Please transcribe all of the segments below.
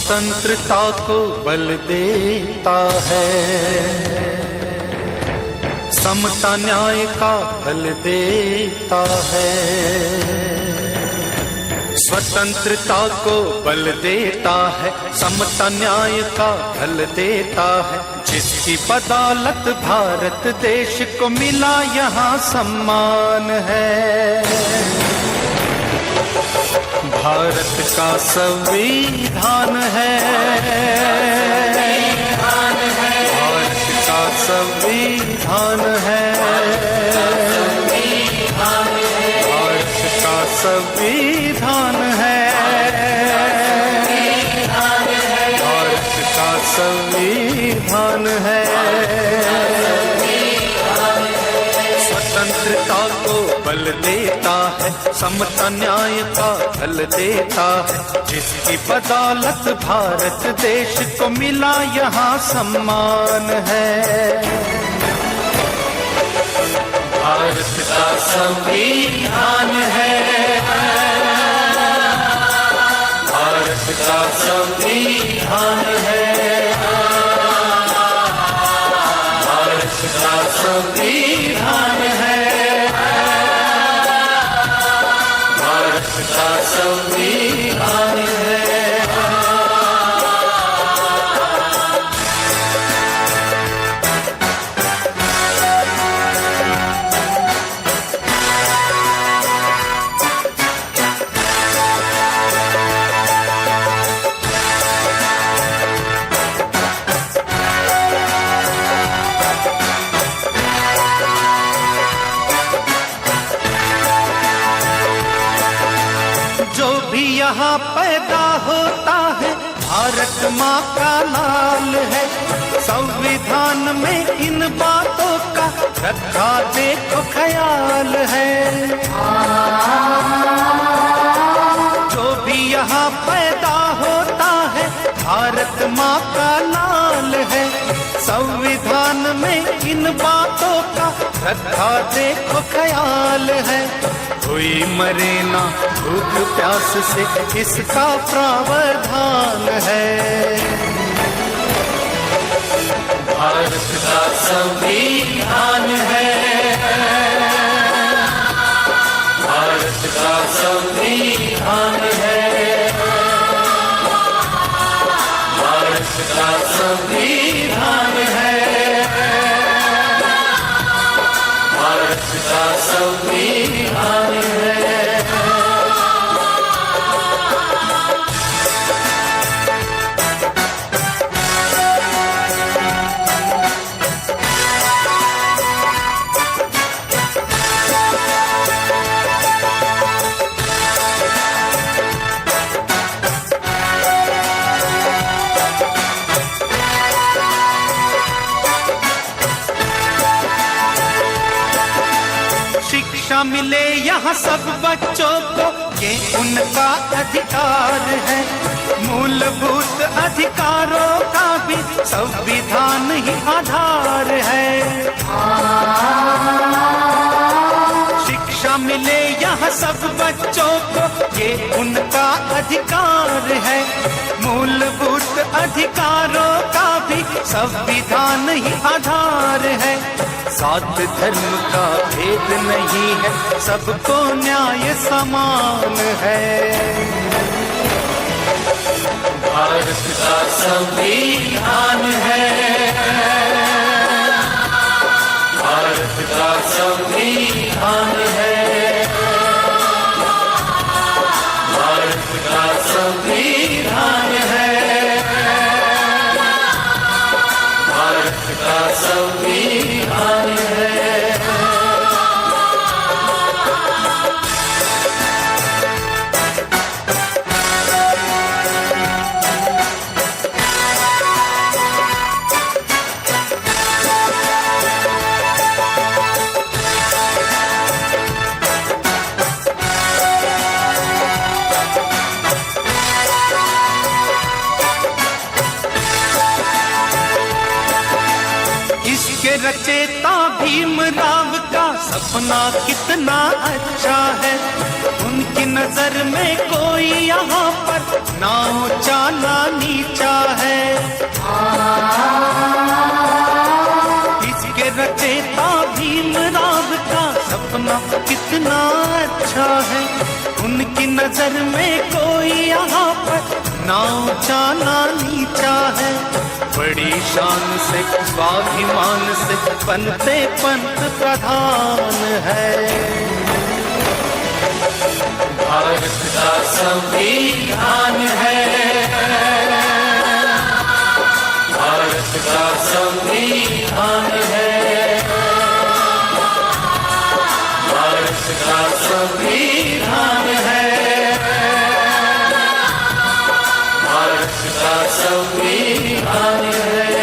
स्वतंत्रता को बल देता है, समता न्याय का बल देता है। स्वतंत्रता को बल देता है, समता न्याय का बल देता है। जिसकी बदौलत भारत देश को मिला यहाँ सम्मान है। भारत का संविधान है, भारत का संविधान है, भारत का संविधान है, भारत का संविधान है। स्वतंत्रता को बल देता है, समता न्याय का बल देता है। जिसकी बदौलत भारत देश को मिला यहाँ सम्मान है। भारत का संविधान है, भारत का संविधान है, भारत का संविधान है, भारत का संविधान है। जो भी यहाँ पैदा होता है भारत माँ का लाल है। संविधान में इन बातों का रखा देखो ख्याल है। जो भी यहाँ पैदा होता है भारत माँ का लाल है। संविधान में इन बातों का रखा देखो ख्याल है। कोई मरे ना भूख प्यास से इसका प्रावधान है। भारत का संविधान है, भारत का संविधान है, भारत का संविधान है, भारत का संविधान है। शिक्षा मिले यहाँ सब बच्चों को, ये उनका अधिकार है। मूलभूत अधिकारों का भी संविधान ही आधार है। शिक्षा मिले यहाँ सब बच्चों को, ये उनका अधिकार है। मूलभूत अधिकारों का भी संविधान ही आधार है। सात धर्म का भेद नहीं है, सबको न्याय समान है। भारत का संविधान है, भारत का संविधान है, भारत का संविधान है, भारत का संविधान है। रचेता भीमराव का सपना कितना अच्छा है, उनकी नजर में कोई यहाँ पर ना ऊंचा ना नीचा है। इसके रचेता भीमराव का सपना कितना अच्छा है, उनकी नजर में कोई यहाँ पर ना ऊंचा ना नीचा है। बड़ी शान से स्वाभिमान से बनते पंत प्रधान है। भारत का संविधान है, भारत का संविधान है, भारत का संविधान है, भारत का संविधान है।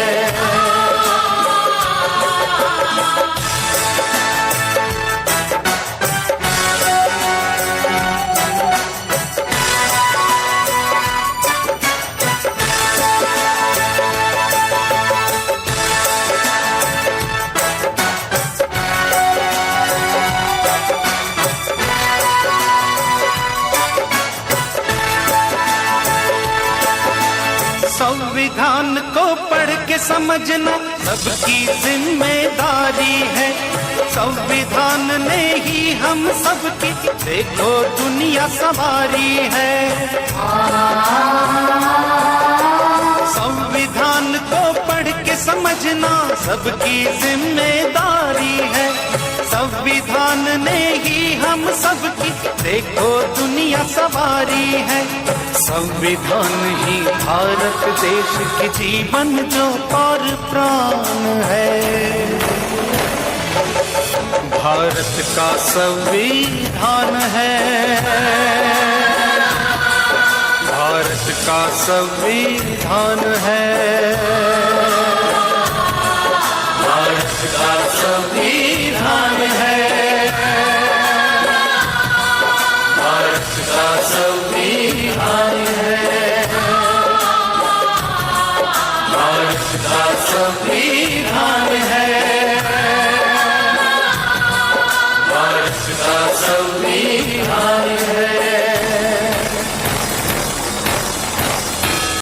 संविधान को पढ़ के समझना सबकी जिम्मेदारी है। संविधान ने ही हम सबकी देखो दुनिया संवारी है। संविधान को पढ़ के समझना सबकी जिम्मेदारी है। संविधान ने ही हम सबकी देखो दुनिया संवारी है। संविधान ही भारत देश की जीवन ज्योत और प्राण है। भारत का संविधान है, भारत का संविधान है, भारत का संविधान है, भारत का संविधान है, भारत का संविधान है, भारत का संविधान है।